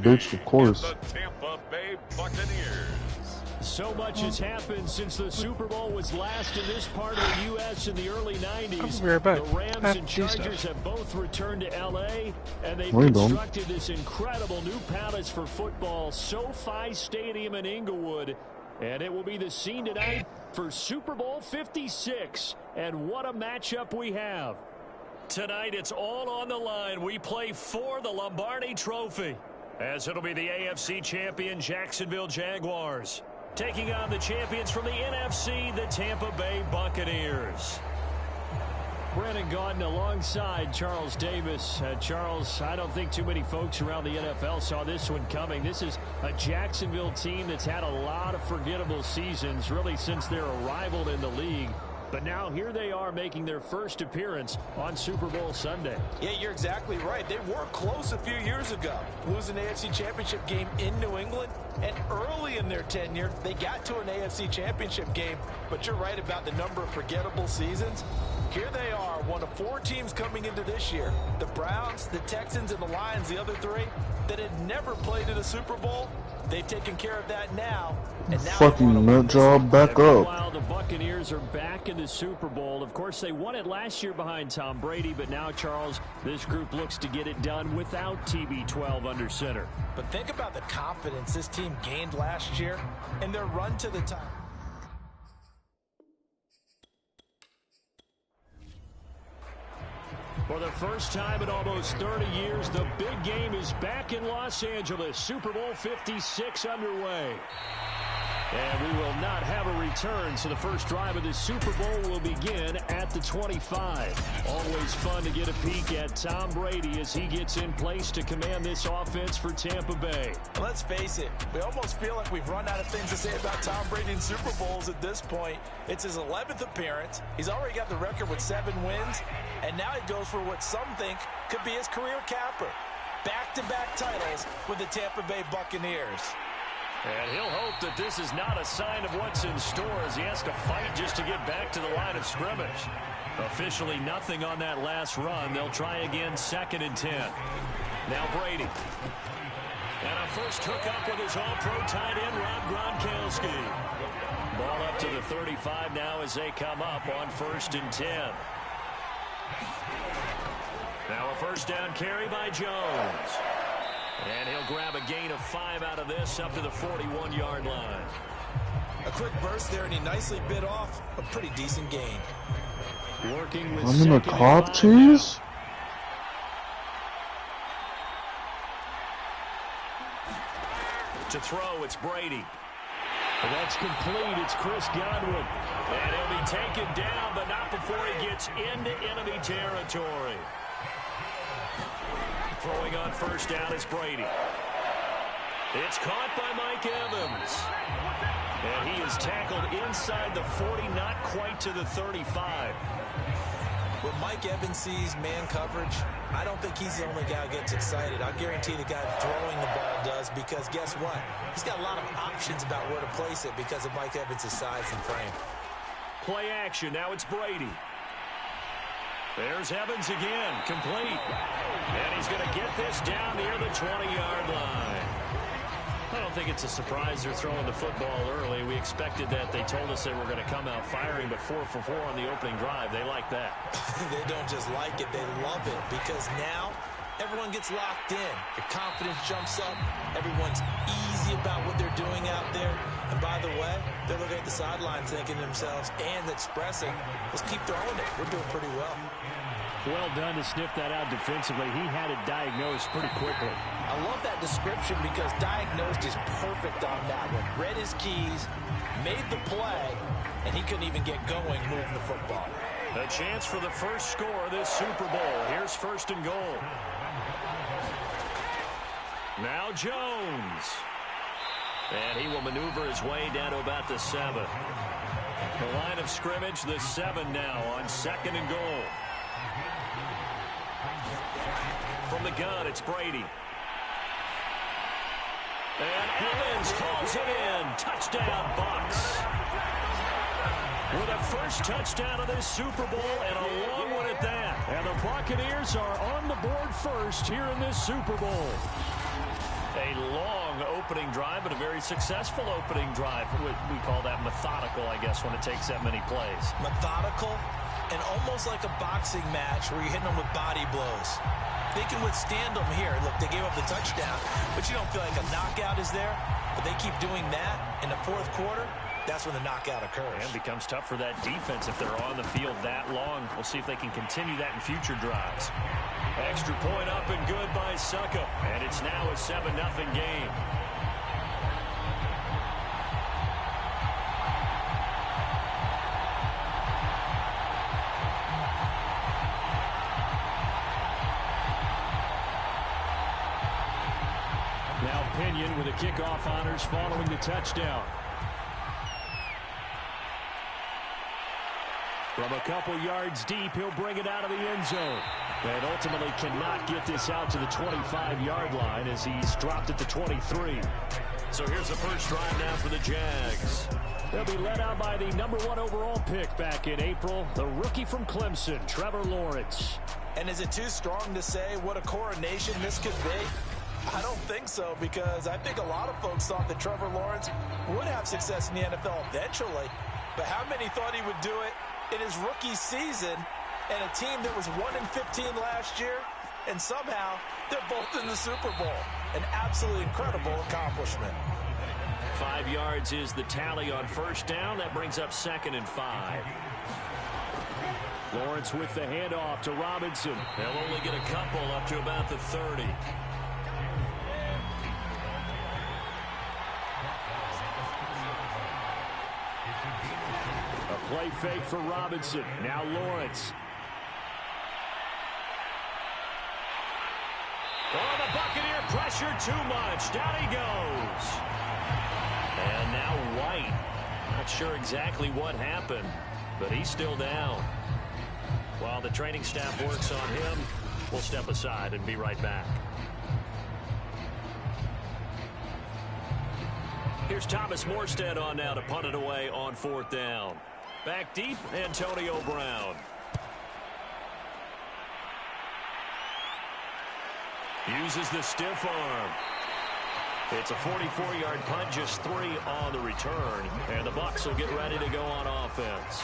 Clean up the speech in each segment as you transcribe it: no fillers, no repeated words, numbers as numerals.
bitch, of course. The Tampa Bay Buccaneers. So much has happened since the Super Bowl was last in this part of the U.S. in the early 90s. I'll be right back. The Rams and Chargers have both returned to L.A., and they've We're constructed this incredible new palace for football, SoFi Stadium in Inglewood. And it will be the scene tonight for Super Bowl 56. And what a matchup we have. Tonight, it's all on the line. We play for the Lombardi Trophy, as it'll be the AFC champion Jacksonville Jaguars taking on the champions from the NFC, the Tampa Bay Buccaneers. Brandon Gaudin alongside Charles Davis. Charles, I don't think too many folks around the NFL saw this one coming. This is a Jacksonville team that's had a lot of forgettable seasons, really since their arrival in the league. But now here they are making their first appearance on Super Bowl Sunday. Yeah, you're exactly right. They were close a few years ago, losing the AFC Championship game in New England. And early in their tenure, they got to an AFC Championship game. But you're right about the number of forgettable seasons. Here they are, one of 4 teams coming into this year. The Browns, the Texans, and the Lions, the other 3, that had never played in a Super Bowl. They've taken care of that now. And now fucking nut job back up. Meanwhile, the Buccaneers are back in the Super Bowl. Of course, they won it last year behind Tom Brady, but now, Charles, this group looks to get it done without TB12 under center. But think about the confidence this team gained last year in their run to the top. For the first time in almost 30 years, the big game is back in Los Angeles. Super Bowl 56 underway. And we will not have a return, so the first drive of the Super Bowl will begin at the 25. Always fun to get a peek at Tom Brady as he gets in place to command this offense for Tampa Bay. Let's face it, we almost feel like we've run out of things to say about Tom Brady in Super Bowls at this point. It's his 11th appearance. He's already got the record with 7 wins, and now he goes for what some think could be his career capper. Back-to-back titles with the Tampa Bay Buccaneers. And he'll hope that this is not a sign of what's in store as he has to fight just to get back to the line of scrimmage. Officially nothing on that last run. They'll try again 2nd and 10. Now Brady. And a first hookup with his all-pro tight end, Rob Gronkowski. Ball up to the 35 now as they come up on 1st and 10. Now a first down carry by Jones. And he'll grab a gain of 5 out of this up to the 41-yard line. A quick burst there, and he nicely bit off a pretty decent gain. Working with I'm in the cop cheese? To throw, it's Brady. And that's complete. It's Chris Godwin. And he'll be taken down, but not before he gets into enemy territory. Throwing on first down is Brady. It's caught by Mike Evans. And he is tackled inside the 40, not quite to the 35. When Mike Evans sees man coverage, I don't think he's the only guy who gets excited. I guarantee the guy throwing the ball does, because guess what? He's got a lot of options about where to place it because of Mike Evans' size and frame. Play action. Now it's Brady. There's Evans again, complete. And he's going to get this down near the 20-yard line. I don't think it's a surprise they're throwing the football early. We expected that. They told us they were going to come out firing, but 4 for 4 on the opening drive. They like that. They don't just like it, they love it, because now everyone gets locked in. Your confidence jumps up. Everyone's easy about what they're doing out there. And by the way, they're looking at the sideline thinking to themselves and expressing, let's keep throwing it. We're doing pretty well. Well done to sniff that out defensively. He had it diagnosed pretty quickly. I love that description because diagnosed is perfect on that one. Read his keys, made the play, and he couldn't even get going moving the football. A chance for the first score of this Super Bowl. Here's 1st and goal. Now Jones. And he will maneuver his way down to about the 7. The line of scrimmage, the 7 now on 2nd and goal. From the gun, it's Brady. And Evans hauls it in. Touchdown, Bucs. With a first touchdown of this Super Bowl, and a long one at that. And the Buccaneers are on the board first here in this Super Bowl. A long opening drive, but a very successful opening drive. We call that methodical, I guess, when it takes that many plays. Methodical and almost like a boxing match where you're hitting them with body blows. They can withstand them here. Look, they gave up the touchdown, but you don't feel like a knockout is there. But they keep doing that in the fourth quarter. That's when the knockout occurs. And becomes tough for that defense if they're on the field that long. We'll see if they can continue that in future drives. Extra point up and good by Succop. And it's now a 7-0 game. Now Pinion with the kickoff honors following the touchdown. From a couple yards deep, he'll bring it out of the end zone. And ultimately cannot get this out to the 25-yard line as he's dropped at the 23. So here's the first drive now for the Jags. They'll be led out by the #1 overall pick back in April, the rookie from Clemson, Trevor Lawrence. And is it too strong to say what a coronation this could be? I don't think so, because I think a lot of folks thought that Trevor Lawrence would have success in the NFL eventually. But how many thought he would do it in his rookie season and a team that was 1-15 last year, and somehow they're both in the Super Bowl? An absolutely incredible accomplishment. 5 yards is the tally on first down. That brings up 2nd and 5. Lawrence with the handoff to Robinson. They'll only get a couple up to about the 30. A play fake for Robinson. Now Lawrence. Oh, the Buccaneer pressure too much. Down he goes. And now White. Not sure exactly what happened, but he's still down. While the training staff works on him, we'll step aside and be right back. Here's Thomas Morstead on now to punt it away on 4th down. Back deep, Antonio Brown. Uses the stiff arm. It's a 44-yard punt, just 3 on the return. And the Bucs will get ready to go on offense.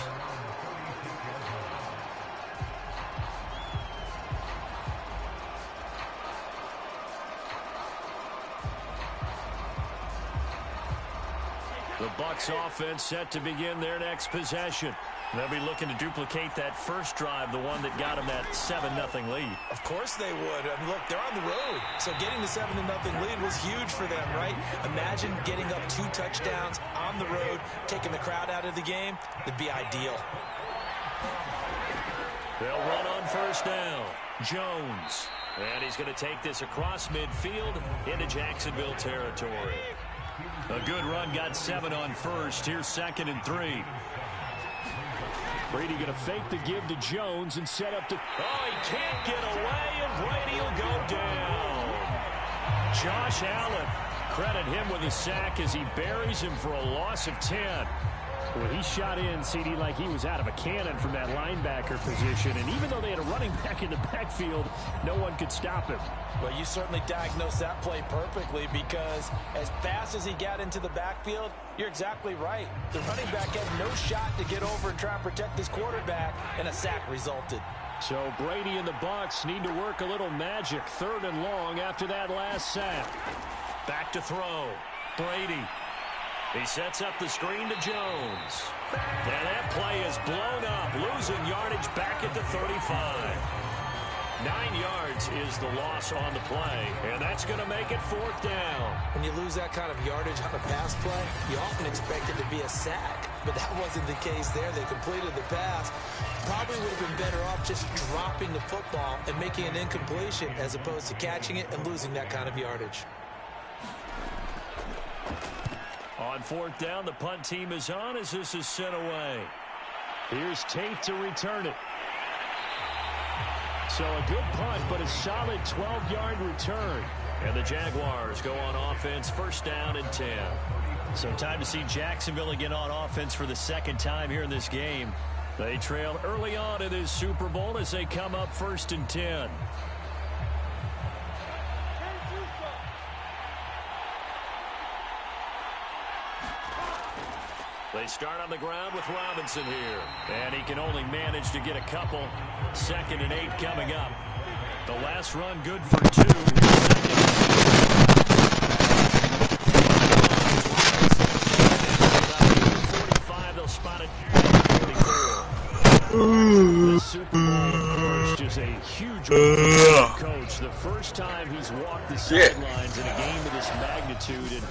The Bucs offense set to begin their next possession. They'll be looking to duplicate that first drive, the one that got them that 7-0 lead. Of course they would. I mean, look, they're on the road. So getting the 7-0 lead was huge for them, right? Imagine getting up 2 touchdowns on the road, taking the crowd out of the game. It'd be ideal. They'll run on first down. Jones. And he's going to take this across midfield into Jacksonville territory. A good run, got 7 on first. Here's 2nd and 3. Brady going to fake the give to Jones and set up to... Oh, he can't get away, and Brady will go down. Josh Allen, credit him with a sack as he buries him for a loss of 10. Well, he shot in, CD, like he was out of a cannon from that linebacker position. And even though they had a running back in the backfield, no one could stop him. Well, you certainly diagnosed that play perfectly, because as fast as he got into the backfield, you're exactly right. The running back had no shot to get over and try and protect his quarterback, and a sack resulted. So Brady and the Bucs need to work a little magic. 3rd and long after that last sack. Back to throw. Brady. He sets up the screen to Jones. And that play is blown up, losing yardage back at the 35. 9 yards is the loss on the play, and that's going to make it 4th down. When you lose that kind of yardage on a pass play, you often expect it to be a sack, but that wasn't the case there. They completed the pass. Probably would have been better off just dropping the football and making an incompletion as opposed to catching it and losing that kind of yardage. On 4th down, the punt team is on as this is sent away. Here's Tate to return it. So a good punt, but a solid 12-yard return. And the Jaguars go on offense, 1st down and 10. So time to see Jacksonville again on offense for the 2nd time here in this game. They trail early on in this Super Bowl as they come up 1st and 10. They start on the ground with Robinson here. And he can only manage to get a couple. 2nd and 8 coming up. The last run good for 2. They'll spot it. 44. The Super Bowl, of course, just a huge win for the coach. The first time he's walked the sidelines in a game of this magnitude. And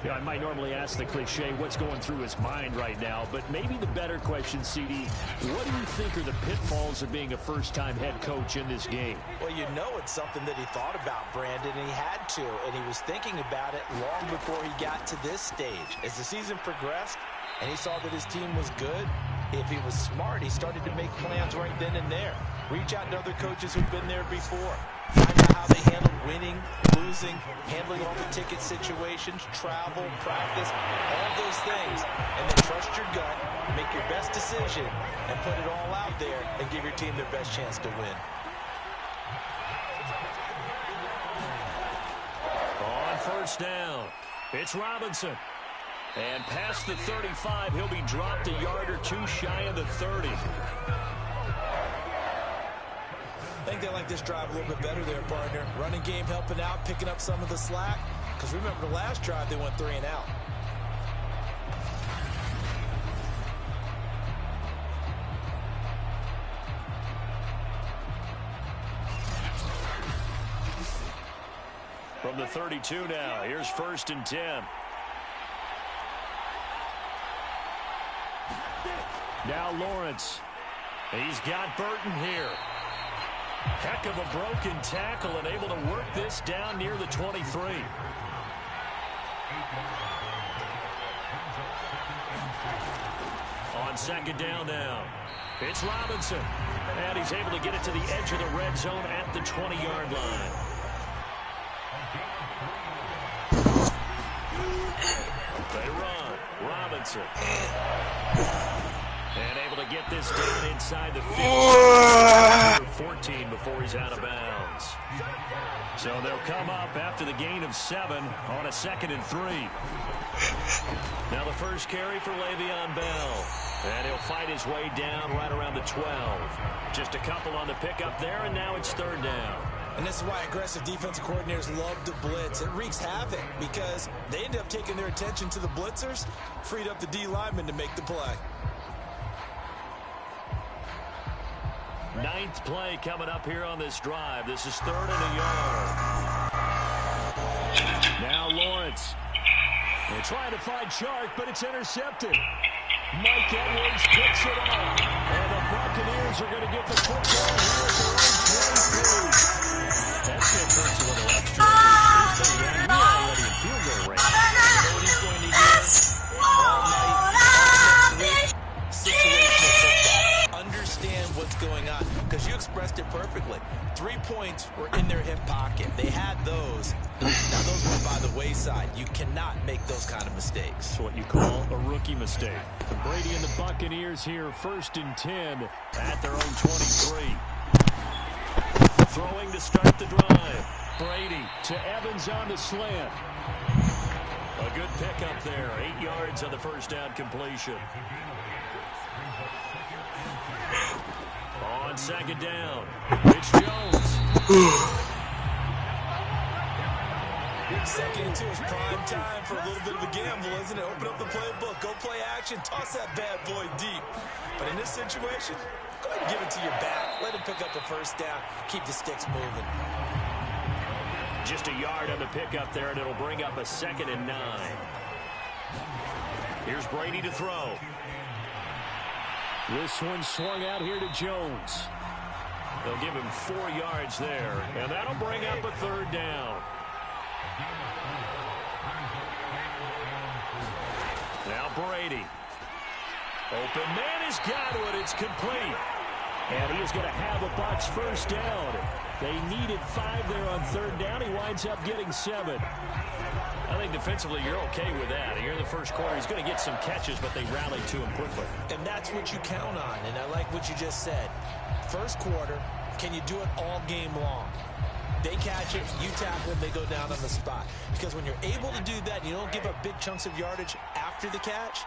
you know, I might normally ask the cliche, what's going through his mind right now? But maybe the better question, CD, what do you think are the pitfalls of being a first-time head coach in this game? Well, you know it's something that he thought about, Brandon, and he had to. And he was thinking about it long before he got to this stage. As the season progressed and he saw that his team was good, if he was smart, he started to make plans right then and there. Reach out to other coaches who've been there before. Find out how they handled winning, losing, handling all the ticket situations, travel, practice, all those things. And then trust your gut, make your best decision, and put it all out there and give your team their best chance to win. On first down, it's Robinson. And past the 35, he'll be dropped a yard or 2 shy of the 30. I think they like this drive a little bit better there, partner. Running game helping out, picking up some of the slack. Because remember the last drive, they went 3 and out. From the 32 now, here's 1st and 10. Now Lawrence. He's got Burton here. Heck of a broken tackle and able to work this down near the 23. On 2nd down now, it's Robinson. And he's able to get it to the edge of the red zone at the 20-yard line. They run. Robinson. And able to get this down inside the 14 before he's out of bounds. So they'll come up after the gain of 7 on a 2nd and 3. Now the first carry for Le'Veon Bell. And he'll fight his way down right around the 12. Just a couple on the pickup there, and now it's 3rd down. And this is why aggressive defensive coordinators love to blitz. It wreaks havoc because they end up taking their attention to the blitzers, freed up the D lineman to make the play. 9th play coming up here on this drive. This is 3rd and a yard. Now Lawrence. They're trying to find Chark, but it's intercepted. Mike Edwards picks it up. And the Buccaneers are going to get the football here at their own 23. That kid hurts a little extra. He's already in field goal range. You know what he's going to get? All night, situational football. Understand what's going on. Because you expressed it perfectly. 3 points were in their hip pocket. They had those. Now those went by the wayside. You cannot make those kind of mistakes. That's what you call a rookie mistake. Brady and the Buccaneers here, 1st and 10 at their own 23. Throwing to start the drive. Brady to Evans on the slant. A good pickup there. 8 yards on the first down completion. On 2nd down, it's Jones. 2nd and 2 is prime time for a little bit of a gamble, isn't it? Open up the playbook, go play action, toss that bad boy deep. But in this situation, go ahead and give it to your back. Let him pick up a 1st down, keep the sticks moving. Just a yard on the pickup there, and it'll bring up a 2nd and 9. Here's Brady to throw. This one swung out here to Jones. They'll give him 4 yards there, and that'll bring up a 3rd down. Now Brady. Open man has got it. It's complete. And he is going to have a Bucs 1st down. They needed 5 there on 3rd down. He winds up getting 7. I think defensively you're okay with that. Here in the first quarter, he's going to get some catches, but they rallied to him quickly. And that's what you count on, and I like what you just said. First quarter, can you do it all game long? They catch it, you tackle them, they go down on the spot. Because when you're able to do that, you don't give up big chunks of yardage after the catch,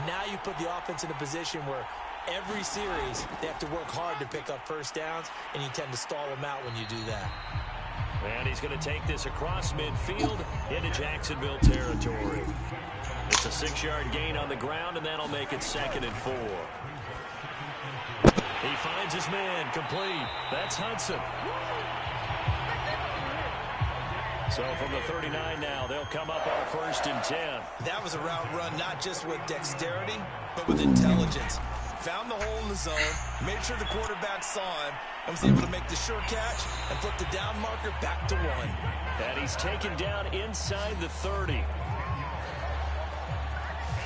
Now you put the offense in a position where every series they have to work hard to pick up first downs, and you tend to stall them out when you do that. And he's going to take this across midfield into Jacksonville territory. It's a 6-yard gain on the ground, and that'll make it 2nd and 4. He finds his man, complete. That's Hudson. So from the 39 now, they'll come up on 1st and 10. That was a route run not just with dexterity, but with intelligence. Found the hole in the zone, made sure the quarterback saw him, and was able to make the sure catch and flip the down marker back to 1. And he's taken down inside the 30.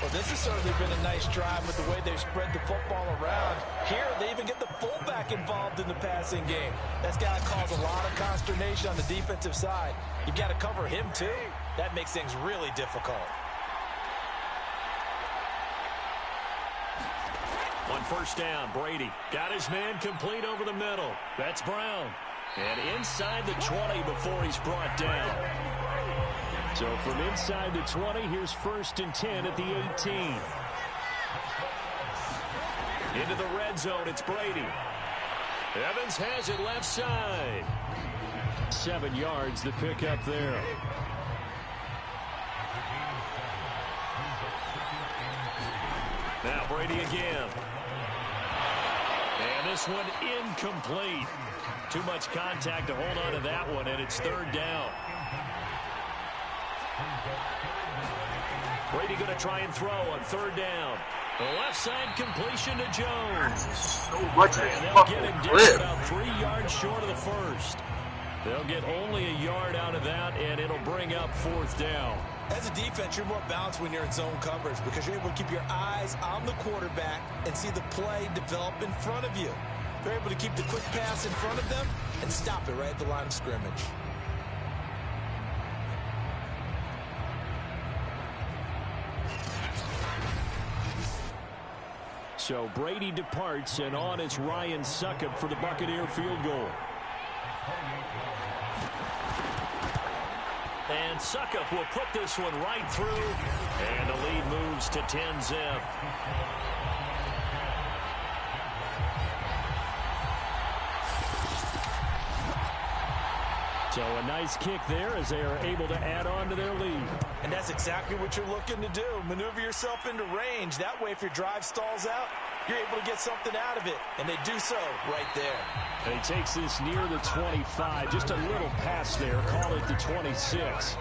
Well, this has certainly been a nice drive with the way they've spread the football around. Here, they even get the fullback involved in the passing game. That's got to cause a lot of consternation on the defensive side. You've got to cover him, too. That makes things really difficult. On 1st down, Brady got his man complete over the middle. That's Brown. And inside the 20 before he's brought down. So from inside the 20, here's 1st and 10 at the 18. Into the red zone, it's Brady. Evans has it left side. 7 yards, the pickup there. Now Brady again. And this one incomplete. Too much contact to hold on to that one, and it's 3rd down. Brady going to try and throw on 3rd down. The left side completion to Jones. So much And they'll get him down about 3 yards short of the 1st. They'll get only a yard out of that, and it'll bring up 4th down. As a defense, you're more balanced when you're in zone coverage because you're able to keep your eyes on the quarterback and see the play develop in front of you. They're able to keep the quick pass in front of them and stop it right at the line of scrimmage. So Brady departs, and on is Ryan Succop for the Buccaneer field goal. And Succop will put this one right through, and the lead moves to 10-zip. So a nice kick there as they are able to add on to their lead. And that's exactly what you're looking to do. Maneuver yourself into range. That way, if your drive stalls out, you're able to get something out of it. And they do so right there. And he takes this near the 25. Just a little pass there. Call it the 26.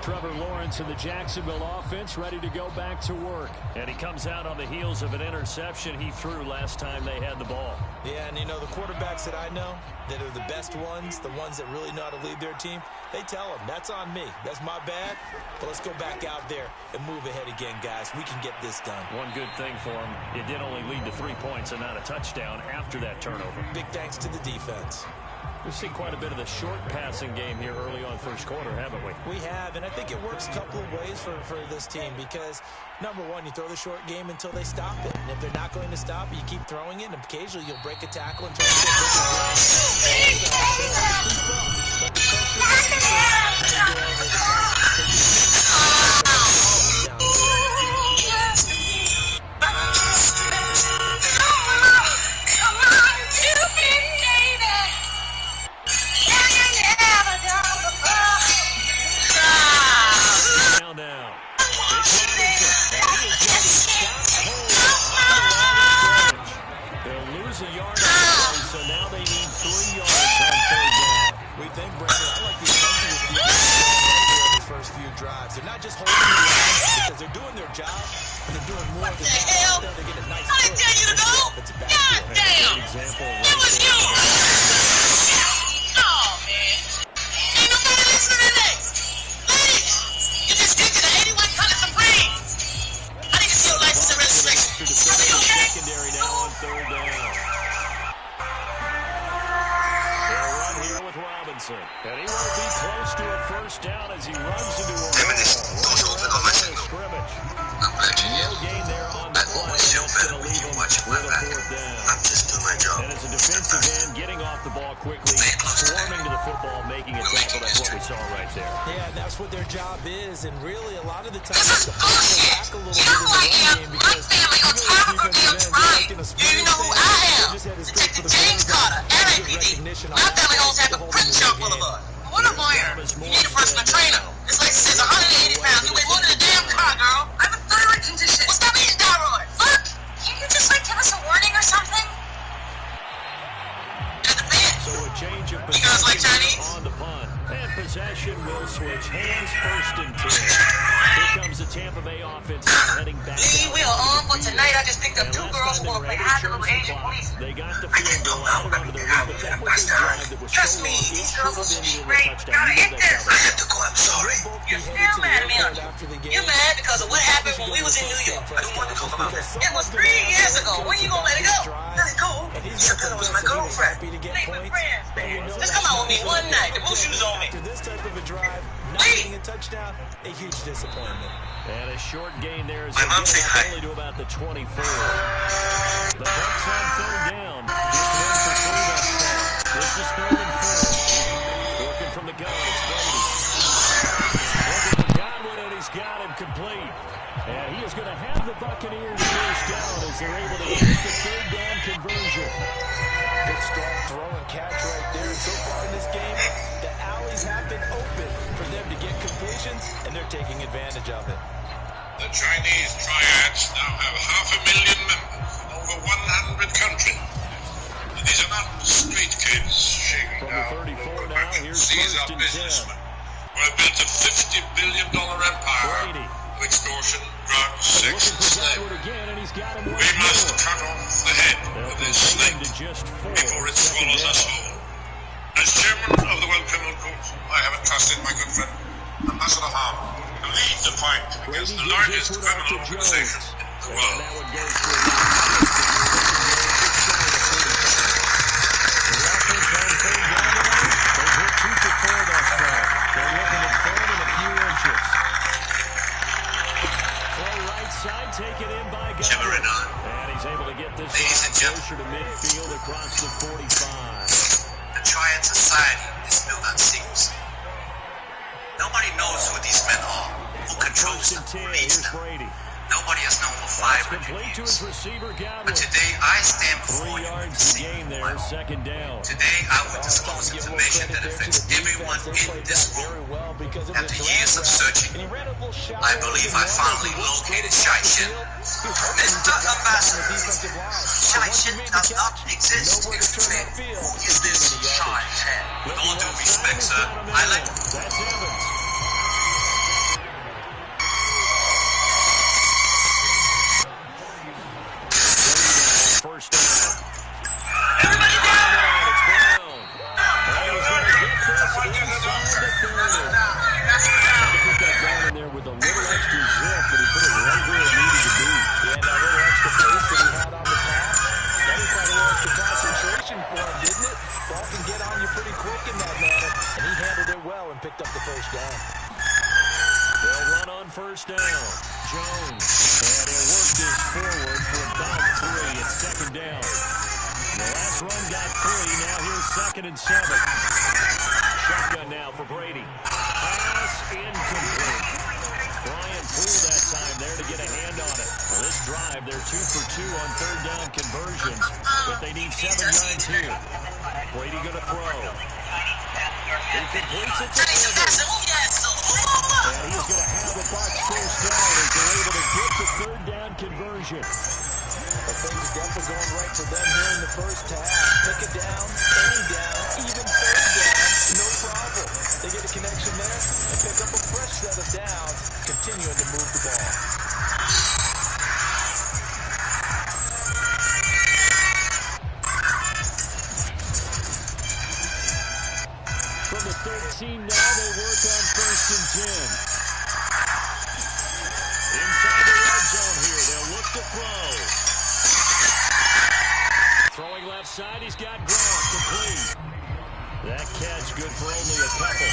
Trevor Lawrence and the Jacksonville offense ready to go back to work. And he comes out on the heels of an interception he threw last time they had the ball. Yeah, and you know, the quarterbacks that I know that are the best ones, the ones that really know how to lead their team, they tell them, that's on me. That's my bad. But let's go back out there and move ahead again, guys. We can get this done. One good thing for him, it did only lead to 3 points and not a touchdown after that turnover. Big thanks to the defense. We've seen quite a bit of the short passing game here early on first quarter, haven't we? We have, and I think it works a couple of ways for this team because, number one, you throw the short game until they stop it. And if they're not going to stop it, you keep throwing it, and occasionally you'll break a tackle and turn it just what their job is, and really a lot of the time This is bullshit. You know who I am. My family on top of a damn tribe. You know who I am. Detective James Carter, LAPD. My family owns half a print shop full of us. What a lawyer. You need a personal trainer. This lady says 180 pounds. You weigh more than a damn car, girl. I have a thyroid condition. What's that mean, thyroid? Fuck. Can't you just, like, give us a warning or something? At the bench. So a change of You guys like possession Chinese? on the punt. And possession will switch hands, 1st and 10. Here comes the Tampa Bay offense now heading back. Lee, we are on for tonight. I just picked up 2 girls who want to play high little Asian police. They got the field goal out onto their lead, but that was a drive that was Trust so me, long, it these should girls have will been be in the great. touchdown. Gotta You hit know this. that I have to go. I'm sorry. You're still mad at me, aren't you? You're mad because of what happened when we was in New York. I don't want to talk about that. It was 3 years ago. When you gonna let it go? Let it go. Except that it was my girlfriend. Leave with friends, man. Just come out with me one night. The blue shoes on me. After this type of a drive, not getting a touchdown, a huge disappointment. And a short gain there as My they mom get say up hi. only to about the 24. The Bucks on 3rd down. Just 1 for 3 thus far. This is 3rd and 4. Working from the gun, it's Brady. Looking for Godwin, and he's got him complete. And he is going to have the Buccaneers first down as they're able to get the 3rd down conversion. Good strong throw and catch right there. And so far in this game, the alleys have been open for them to get completions, and they're taking advantage of it. The Chinese triads now have 500,000 members in over 100 countries. And these are not street kids shaking From down the 34 local now, markets. here's These 1st are and 10. businessmen who have built a $50 billion empire Brady. of extortion, drugs, sex, Looking and for slavery. Godwin again, and he's got him We once must more. cut off the head They'll of this contain him snake to just 4. before it 2nd swallows us down. whole. As chairman of the World Criminal Court, I have entrusted my good friend, Ambassador Harman, to lead the fight against Brady the gives largest this one out criminal to organization Jones. in the And world. that one goes for the offense on 3rd down tonight. They've hit 2 for 4 thus far. They're looking at 3rd and a few inches. Throw right side, taken in by Godwin. And he's able to get this one closer to midfield across the 45. The Triad Society is built on secrecy. Nobody knows who these men are, who controls 1st them, and 10, who leads here's them. Brady. Nobody has known for That's 500 complete to years. his receiver, Godwin. But today, I stand 3 before you yards and to say, gain there, 2nd down. today I will disclose information that affects everyone in this room. After years of searching, I believe I finally located Shai Shin. Mr. Ambassador, Shai Shin does not exist. Explain, who is this Shai Shin? With all due respect, sir, I like... That's Evans. First down. Everybody down! It's Brown. And he's going to get this inside the 30. Had to put that down in there with a little extra zip, but he put it right where it needed to be. And that little extra pace that he had on the pass, that was probably a little extra concentration for him, didn't it? Ball can get on you pretty quick in that manner, and he handled it well and picked up the first down. They'll run on first down. Jones. And he'll work this forward for about 3. It's 2nd down. The last run got 3. Now here's 2nd and 7. Shotgun now for Brady. Pass incomplete. Bryant pulled that time there to get a hand on it. Well, this drive, they're 2 for 2 on 3rd down conversions, but they need 7 yards here. Brady going to throw. He completes it to Evans. And he's going to have a box first down as they're able to get the 3rd down conversion. But things are definitely going right for them here in the first half. Pick it down, any down, even 3rd down, no problem. They get a connection there and pick up a fresh set of downs, continuing to move the ball. From the 13 now, they work on 1st and 10. Inside the red zone here, they'll look to throw. Throwing left side, he's got Gronk, complete. That catch good for only a couple.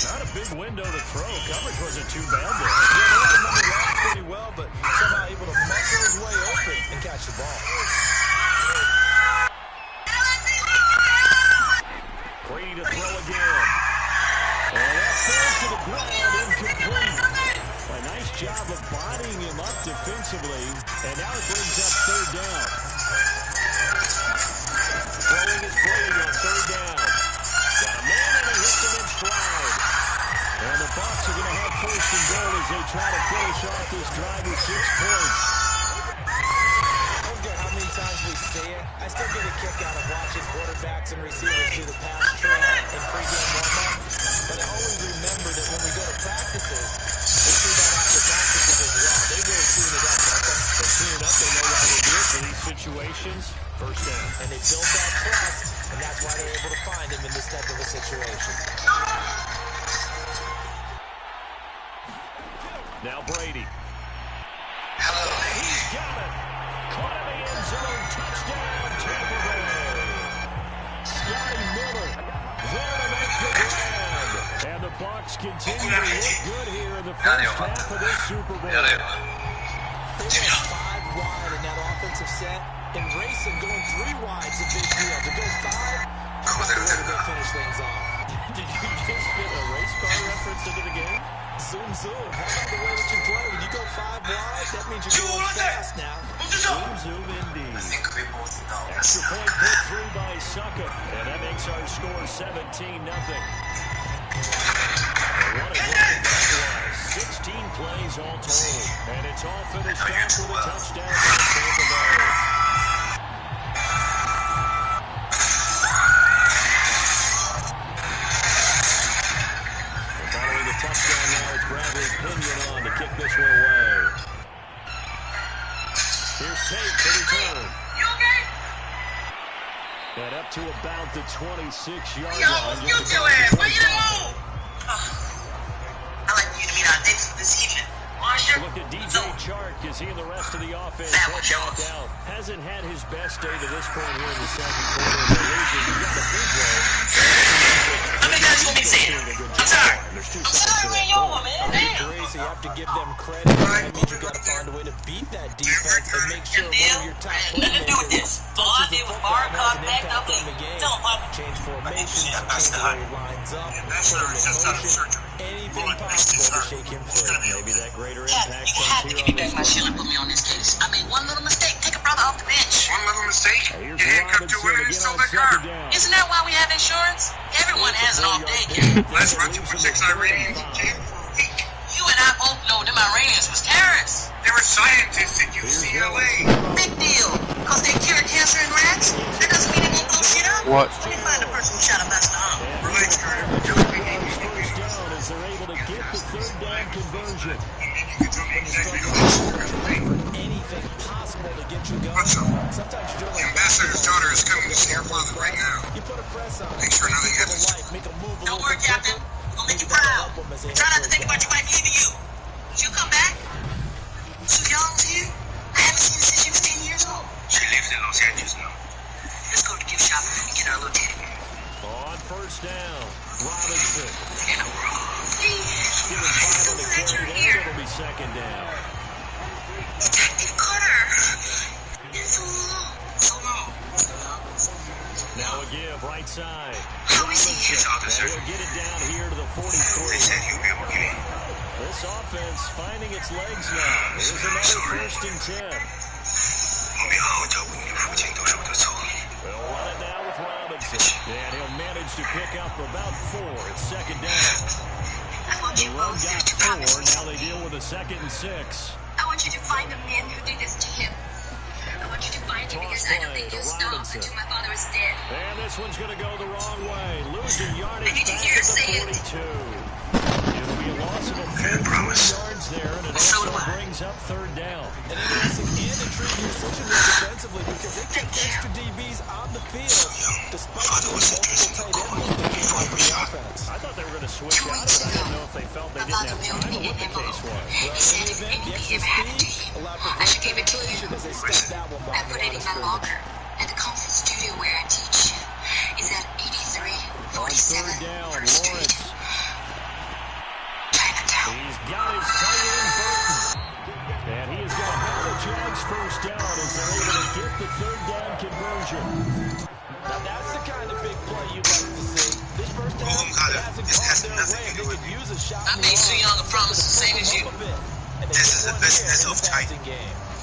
Not a big window to throw. Coverage wasn't too bad there. Yeah, they had the number locked pretty well, but somehow able to muscle his way open and catch the ball. Brady to throw again. And that falls to the ground freeing him up defensively, and now it brings up third down. Throwing is playing on third down. Got a man and he hits him in stride. And the Bucs are going to have first and goal as they try to finish off this drive with 6 points. I don't care how many times we say it, I still get a kick out of watching quarterbacks and receivers do the pass trail in pregame warm-up. But I always remember that when we go to practices, they do that after practices as well. They really tune it up, don't they? They tune it up, they know how to do it for these situations. First down. And they build that trust, and that's why they're able to find him in this type of a situation. Now Brady. Hello. He's got it. Caught in the end zone. Touchdown, Tampa Bay. Scotty Miller there to make the grab. And the Bucs continue to look good here in the first half of this Super Bowl. They went 5 wide in that offensive set. And racing going 3 wide's a big deal. To go 5, how about the way that they finish things off? Did you just fit a race car reference into the game? Zoom, zoom. How about the way that you play? When you go 5 wide, that means you're going fast now. Zoom, zoom indeed. Extra point put through by Succa. And that makes our score 17-0. What a look at that was. 16 plays all told. And it's all finished off with a touchdown by Tampa Bay. Touchdown now, it's Bradley Pinion on to kick this one away. Here's Tate to return. And up to about the 26-yard line. Yo, you doing? Where you go? I'd like you to meet our dates this evening. Look at DJ Chark as he and the rest of the offense head back out. Hasn't had his best day to this point here in the second quarter. They're losing. You got the big roll. How many times you want me to say it? I'm sorry. I'm sorry, where you are, man. Grace, you have to give them credit. That means you got to find a way to beat that defense and make sure one of your top nothing to do with this. All I did was bar cut back up and tell him what. Change formations, change the way he lines up, put him in motion, anything possible to shake him free. Maybe that greater Yeah, impact you comes have to here give on me back this my one. shield and put me on this case. I made one little mistake. Take a brother off the bench. One little mistake? Here's You handcuffed 2 women and Robinson stole again their on car. second down. Isn't that why we have insurance? Everyone has an off day. Let's run to protect Iranians in jail for a week. You and I both know them Iranians was terrorists. They were scientists at UCLA. Big deal. Because they cured cancer in rats? That doesn't mean they won't blow shit up. What? Let me find the person who shot up Master Arm. Relax, Carter. Just First down as they're able to get the third down conversion. You can tell me exactly who this is. anything possible to get you going. What's up? Sometimes you do The like ambassador's daughter is coming to see her father right now. you put a press on. Make sure nothing happens. Make a move a Don't little worry, bit Captain. quicker. We're gonna make you proud. Try not to think about your wife leaving you. She'll come back. So Young's here? I haven't seen her since she was 10 years old. She lives in Los Angeles now. Let's go to gift shop and get her a little teddy bear. On first down, Robinson. In a row. Giving 5 on the carry there. It'll be second down. Detective Carter. It's so long. Now a give, right side. How is he? Yes, And officer. he'll get it down here to the They 43. said he'll be able to get in. This offense finding its legs now. Here's another first and 10. 我们好好照顾你父亲都受的挫。 They'll run it now with Robinson. And he'll manage to pick up about 4. It's second down. I want The you run both got to promise 4. me Now something. they deal with a second and 6. I want you to find the men who did this to him. I want you to find him because I don't think he'll stop until my father is dead. And this one's going to go the wrong way. Losing yardage I need to back hear at her the say it. 42. It'll be a loss of a full 3 yards there, and it So also do I. brings up third down. An interesting and intriguing decision there defensively because they kept extra DBs on the field despite seeing multiple tight ends that came out of the offense. I thought they were going to switch out, but I didn't know if they felt they didn't have time or what the case was. He said if anything ever happened to you, I should give it to you. As they stepped that one I by put the it line in of my scrimmage. locker at the conference studio where I teach. Is that On 8347 third down, First Street, Lawrence. Chinatown. He's got his tight end Burton. And he is going to have the Jags first down as they're able to get the third down conversion. Now that's the kind of big play you'd like to see. This first down Colin Carter, hasn't this has gone their nothing way. to do They with could use a shot. I made Sue Young a promise the same as you. A bit. This is the business of China.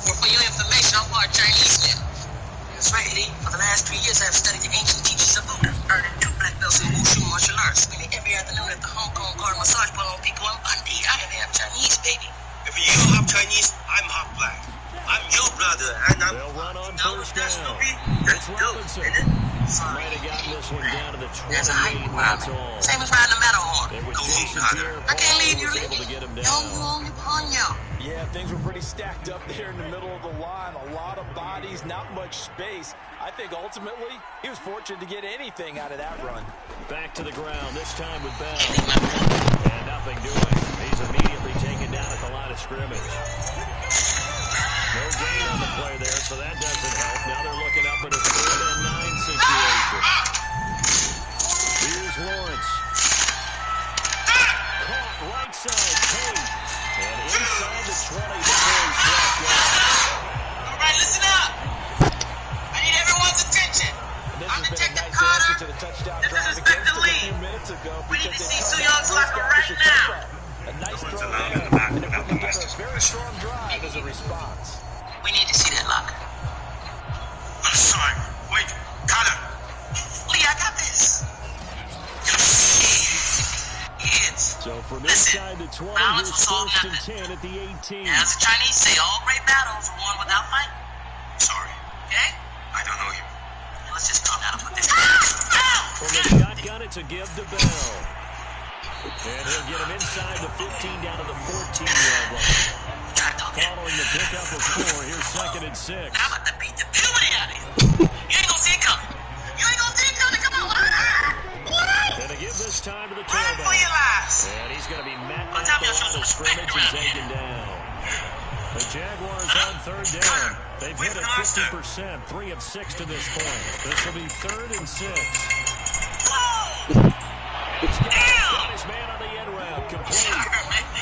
Well, for your information, I'm part Chinese now. That's right, Lee. For the last 3 years, I have studied the ancient teachings of Buddha, earning 2 black belts in Wushu martial arts. Spending every afternoon at the Hong Kong Garden Massage Parlor on people on Bundy. I have half Chinese, baby. If you half Chinese, I'm half black. I'm your brother, and I'm They'll run on down first with that down. Snoopy. It's Let's do Robinson. it. Might have gotten this one down to the There's a height 28, requirement. that's all. Same as riding a Matterhorn. And with Go home, Jason Connor. Pierre, I can't leave you, was Lee. able to get him Yo, down. Yeah, things were pretty stacked up there in the middle of the line. A lot of bodies, not much space. I think ultimately he was fortunate to get anything out of that run. Back to the ground, this time with Bell. And nothing doing. He's immediately taken down at the line of scrimmage. No gain on the play there, so that doesn't help. Now they're looking up at a 3rd and 9 situation. Here's Lawrence. Caught right side, Tate. And inside the 20 before he's dropped down. All right, listen up. I need everyone's attention. This I'm has been a Detective nice Carter. answer to the touchdown This drive is against Inspector them a Lee. few minutes ago. We need to because see they Soo come Young's back, locker those guys right should now. come back. A nice throw there, and they're putting together a very strong drive as a response. We need to see that locker. I'm sorry. Wait, Connor. Lee, I got this. Kids. So from Listen, inside the 20, violence here's will solve 1st and nothing. 10 at the 18. As the Chinese say, all great battles are won without fighting. Sorry. Okay? I don't know you. Now let's just calm down and put this. From the shotgun, it's a give to Bell. And he'll get him inside the 15 down to the 14-yard line. Following the pickup of 4, here's 2nd and 6. I'm about to beat the puberty out of you. You ain't gonna see it coming. You ain't gonna see it coming. Come on. And to give this time to the Run for your tailback. lives. And he's going to be met One at time the y'all show line some of respect scrimmage and around taken here. down. The Jaguars on 3rd down. They've hit at 50%, 3 of 6 to this point. This will be 3rd and 6. He's got his man on the end route, complete.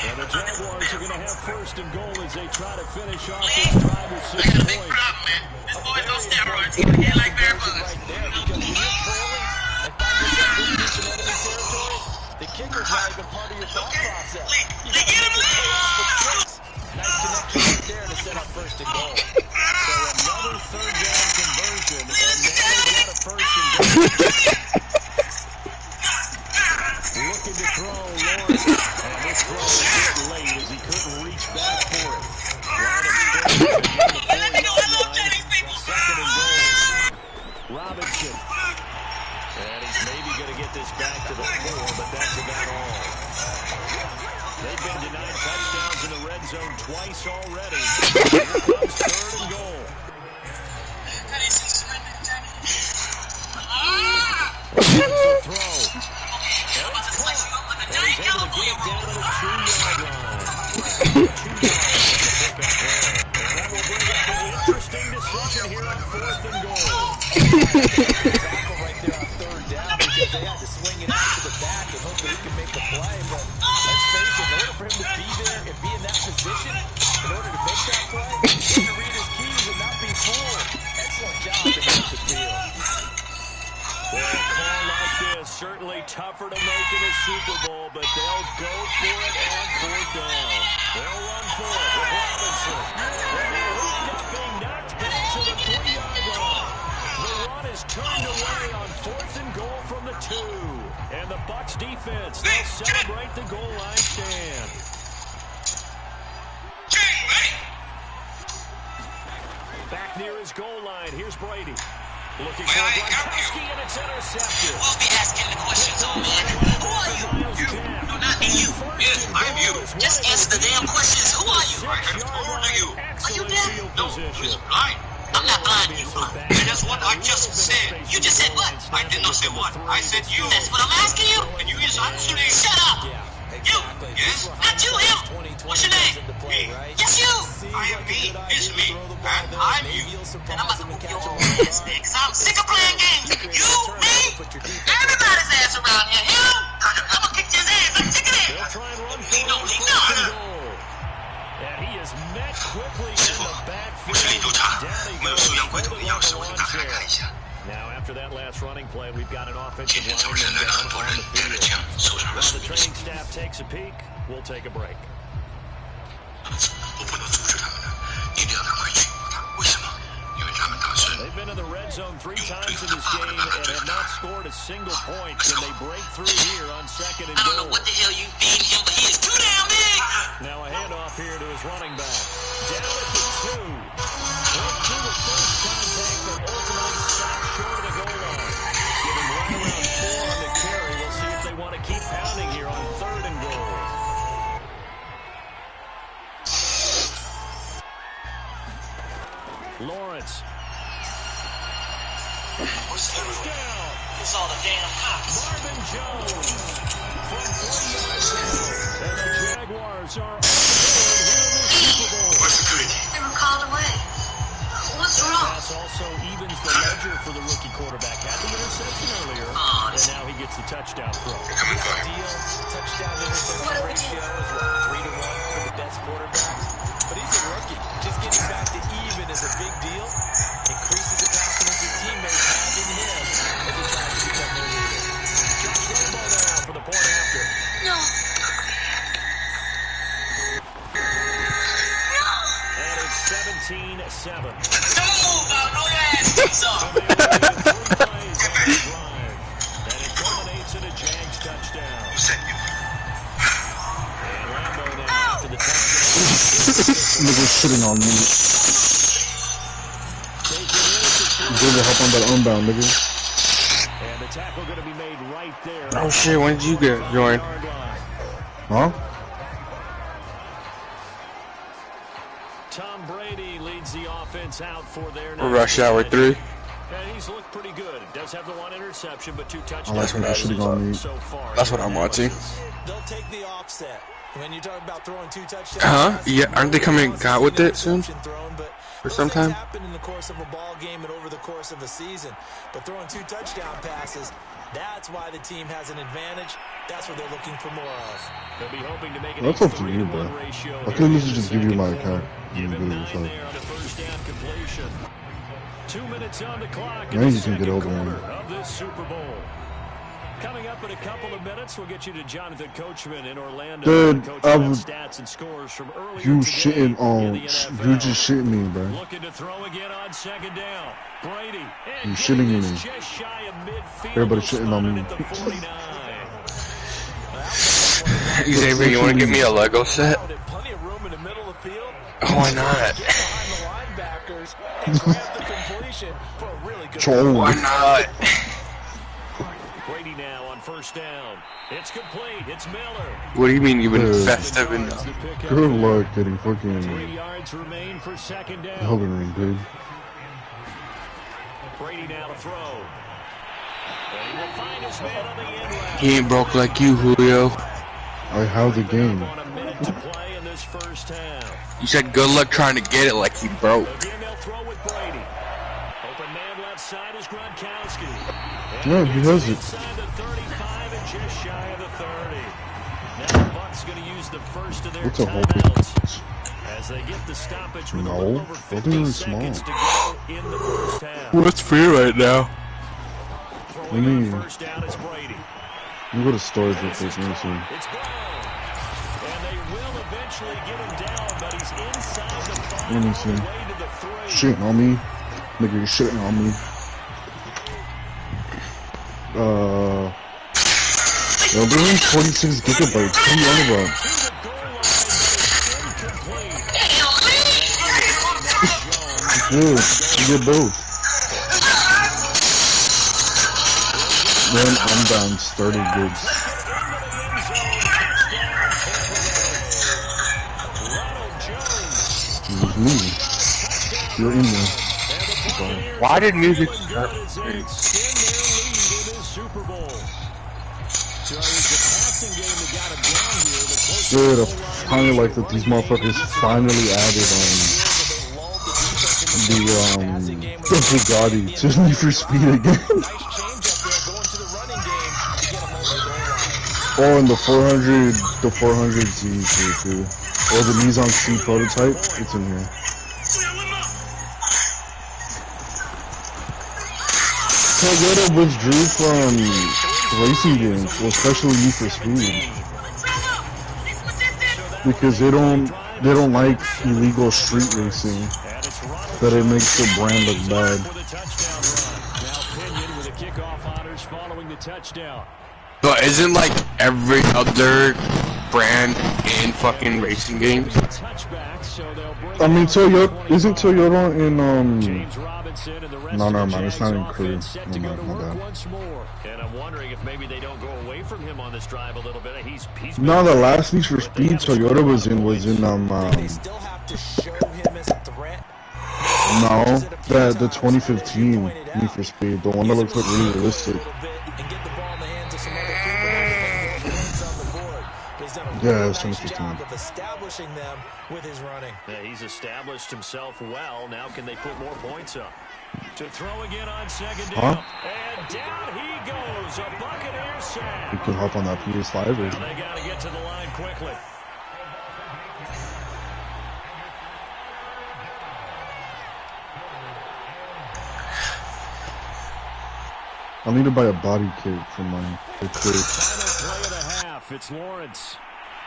And the Jaguars are going to have 1st and goal as they try to finish off this drive with 6 I got a big points. problem, man. This boy's on steroids. He's gonna get like Bear Bugs. Right there, because when you're trailing and find yourself this deep in enemy territory, the kicker's not even part of your thought process. You Lee, get him, Lee! nice connection right there to set up 1st and goal. So another 3rd down conversion, and now they've got a 1st and goal. Looking to throw Lawrence, and this throw is getting late as he couldn't reach back for it. Line of scrimmage again, the 4-yard line, 2nd and goal. Robinson, and he's maybe going to get this back to the 4, but that's about all. They've been denied touchdowns in the red zone twice already. Here comes 3rd and goal. Here's the throw. And it's caught. And he's able to get it down to the 2-yard line. 2 yards on the pickup there. And that will bring up an interesting decision here on 4th and goal. Tackle right there on 3rd down because they had to swing it out to the back and hope that he can make the play. But let's face it, in order for him to be there and be in that position, in order to make that play, he had to read his keys and not be fooled. Excellent job to make the field. Well, a call like this, certainly tougher to make in a Super Bowl, but they'll go for it on 4th down. They'll run for it with Robinson. And they wind up being knocked back to the 3-yard line. The run is turned away on 4th and goal from the 2. And the Bucs defense, they'll celebrate the goal line stand. Back near his goal line, here's Brady. Looking for Gronkowski, and it's intercepted. We'll be asking the questions, old man. Who are you? You. No, not me, you. Yes, I'm you. Just answer the damn questions. Who are you? I have told you. Are you deaf? No, he's blind. I'm not blind, you. And that's what I just said. You just said what? I did not say what. I said you. That's what I'm asking you. And you is answering. Shut up. You. Yes? Not you, him. What's your name? Me. Yes, you. I am me. Is me. And I'm you. And I'm about to whoop your old ass, man, because I'm sick of playing games. You, me, everybody's ass around here. Him. I'm going to kick his ass. I'm sick of They'll it. try and run for He it know, on he 4th and know. goal. And he is met quickly in the 我是领 backfield. 头他， Down he 我有 goes. 苏阳贵的 Holding 钥 on 匙， the 我给 lawn 大家 chair. 看一下。 Now, after that last running play, we've got an offensive 今天早晨 lineman 来了 down 很多 on 人 the 带着 field. 枪，受伤了 While 数 the 名。 training staff takes a peek, we'll take a break. 我不能阻止他们的，一定要他们回去。为什么？因为他们打算 They've been in the red zone 3 times in this game and have not scored a single point. Can they break through here on 2nd and I don't know goal? what the hell you feed him, but he is too damn big. Now a handoff here to his running back. Down at the 2. Broke through the first contact, but ultimately stopped short of the goal line. Giving right around 4 on the carry. We'll see if they want to keep pounding here on 3rd and goal. Lawrence. Touchdown. It's all the damn cops. Marvin Jones from 40 yards out. And the Jaguars are on the board here in the Super Bowl. They were called away. What's wrong? Pass also evens the ledger for the rookie quarterback. Had the interception earlier, and now he gets the touchdown throw. Ideal touchdown to interception ratio is what, 3 to 1 for the best quarterbacks. But he's a rookie. Just getting back to even is a big deal. Increases the confidence his teammates have in him as he tries to become their leader. Josh Lambo now for the point after. No. And it's 17-7. Don't move, I'll blow your ass cheeks off. So they only get 3 plays on the drive. And it culminates in a Jags touchdown. And Lambo now after the touchdown. Nigga shitting on me. Give the help on that unbound, nigga. And the tackle going to be made right there. Oh shit, when did you get joined? Huh? Tom Brady leads the offense out for their Rush hour 3. And he's looked pretty good. Does have the 1 interception, but 2 Oh, touchdowns that's when they're shitting on me. so far. That's what I'm watching. They'll take the offset. When you talk about throwing 2 touchdowns, Huh? Yeah, aren't they coming out with it soon? For some time? happen in the course of a ball game and over the course of a season. But throwing 2 touchdown passes, that's why the team has an advantage. That's what they're looking for more of. They'll be hoping to make it That's a up to you, 3-1 bro. ratio I here could in literally the just give you my second account. quarter. You Give can him do it 9 yourself. there on the first down completion. 2 minutes on the clock in Now the you can get second over quarter him. of this Super Bowl. Coming up in a couple of minutes, we'll get you to Jonathan Coachman in Orlando. Dude, Coachman has stats and scores from earlier You today shitting on. in the NFL. You just shitting me, bro. Looking to throw again on 2nd down. Brady. You shitting in me. Just shy of midfield. Everybody shitting on me. At the 49. Xavier, you want to give me a Lego set? Plenty of room in the middle of the field. Oh, why not? Get behind the linebackers and grab the completion for a really good Troll. Why not? Brady now on first down. It's complete. It's Miller. What do you mean you've been Dude. festive and Yards to pick up Good there. luck getting fucking 3 yards remain for 2nd down. Elden Ring, dude. Brady now to throw. And he will find his man on the end route. he ain't broke like you, Julio? I have the game. On a minute to play in this first half. You said good luck trying to get it like he broke. Again, they'll throw with Brady. Open man left side is Gronkowski. Yeah, he has it. Inside the 35 and just shy of the 30. Now the Bucs going to use the first of their What's a whole timeouts as they get the stoppage with a No, little over those 50 are really seconds to small. go in the first half. What's free right now? Throwing Let on me- first down is Brady. Let me go to storage real quick. Let me see. It's Brown. And they will eventually get him down, but he's inside the 5 Let me all see. the way to the 3. Shitting on me. Nigga, you're shitting on me. Yo, they're in 46 gigabytes. What are you on about? To the goal line, it's incomplete. Dude, you get both. Then I'm down 30 gigs. It was me. You're in there. Why did music start? Dude, I finally like that these motherfuckers finally added the Bugatti to Need for Speed again. Oh, and the 400Z here too. Or the Nissan C prototype, it's in here. Toyota withdrew from racing games, well, especially Need for Speed, because they don't they don't like illegal street racing. That it makes the brand look bad. Now Pinion with the kickoff honors following the touchdown. But isn't like every other brand in fucking racing games? I mean, Toyota isn't Toyota in No, never mind. It's not in Korea. No, my bad. And I'm wondering if maybe they don't go away from him on this drive a little bit. He's No, the last Need for Speed Toyota was in They still have to show him as a threat. No, the 2015 Need for Speed, the one that looks like really realistic. Yeah, it's 2015. Establishing them with his running. Yeah, he's established himself well. Now can they put more points up? To throw again on second down. And down he goes. A Buccaneer sack. You can hop on that PS5 or... They got to get to the line quickly. I need to buy a body kit for my kit. Final play of the half. It's Lawrence.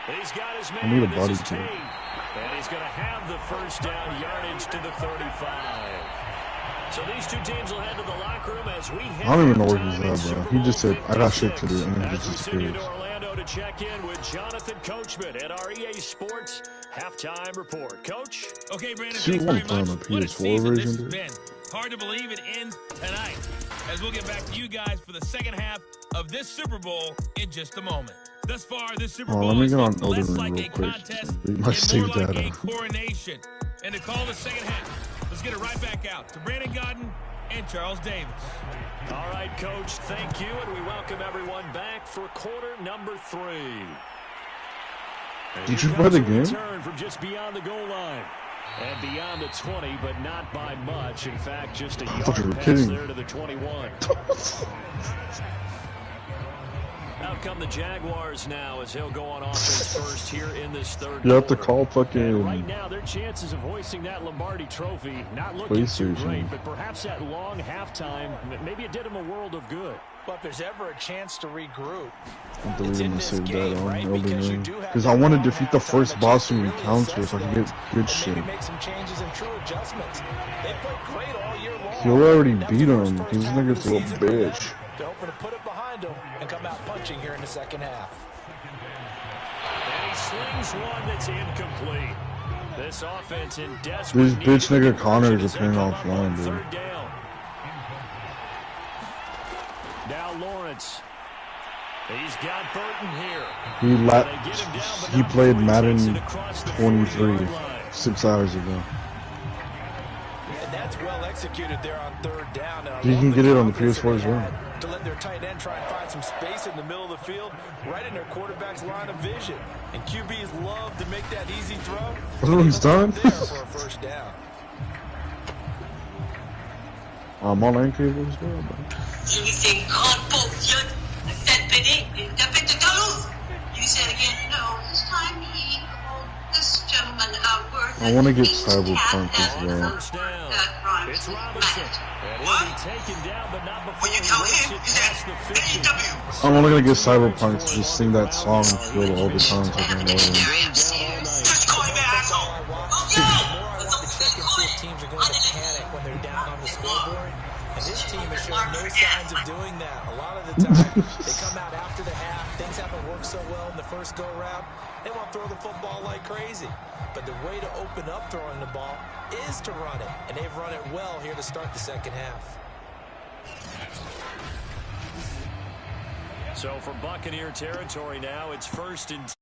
He's got his man. I need a body kit. And he's going to have the first down, yardage to the 35. So these two teams will head to the locker room as we head. I don't even know where he's at, bro. He just said, I got shit to do, and then he just disappears. Orlando to check in with Jonathan Coachman at our EA Sports halftime report. Coach? Okay, Brandon, See, thanks one very time much. on What a PS4 season this version, has dude. been. Hard to believe it ends tonight, as we'll get back to you guys for the second half of this Super Bowl in just a moment. Thus far, this Super Bowl let me is get on looking less Elden like Ring a real quick. contest Read and my more save like data. a coronation. And to call the second half, let's get it right back out to Brandon Godden and Charles Davis. All right, Coach, thank you, and we welcome everyone back for quarter number 3. Did you play the game? Turn from just beyond the goal line. And beyond the 20, but not by much. In fact, just a thought you yard were pass kidding. there to the 21. Out come the Jaguars now as he'll go on offense first here in this third You have to quarter. call And fucking... right now, their chances of hoisting that Lombardi trophy not looking too PlayStation. great, but perhaps that long halftime, maybe it did him a world of good. But if there's ever a chance to regroup, I'm it's deleting in my this save game, data on right? Elden Because you Ring. do have Because that I want to long defeat the halftime first to boss just in really Encounter assess so I can things get good and shit. maybe make some changes and true adjustments. They played great all year long. He already That's beat the him. first This half of nigga's the a little season for them. bitch. They're hoping to put it behind them and come out punching here in the second half. And he slings one that's incomplete. This offense in desperate This need bitch of nigga Connor conversion is as they appearing come up offline, on dude. third down. Now Lawrence. He's got Burton here. He played Madden 23 6 hours ago. And that's well executed there on third down. And I You love can the get it on the confidence PS4 as they well. had to let their tight end try and find some space in the middle of the field, right in their quarterback's line of vision. And QBs love to make that easy throw. Oh, he's done? There for a first down. Online cable as well, bro. Anything called bullshit. You said again, no, this time he called this gentleman worth. I want to get Cyberpunk as well. First down. It's Robinson. And he'll be taken down, but not before When you he tell makes him, it is past that the 50. AEW? I'm only gonna get Cyberpunk to just sing that song and feel all the time so I can know it. Just call him an asshole. Oh, The yo! more I want to check and see if teams are going to panic when they're down on the scoreboard. And this team has shown no signs of doing that. A lot of the time, they come out after the half. Things haven't worked so well in the first go-around. They want to throw the football like crazy. But the way to open up throwing the ball is to run it. And they've run it well here to start the second half. So for Buccaneer territory now, it's first and 10.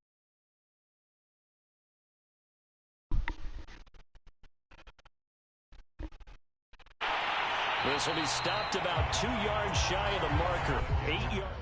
This will be stopped about 2 yards shy of the marker. 8 yards.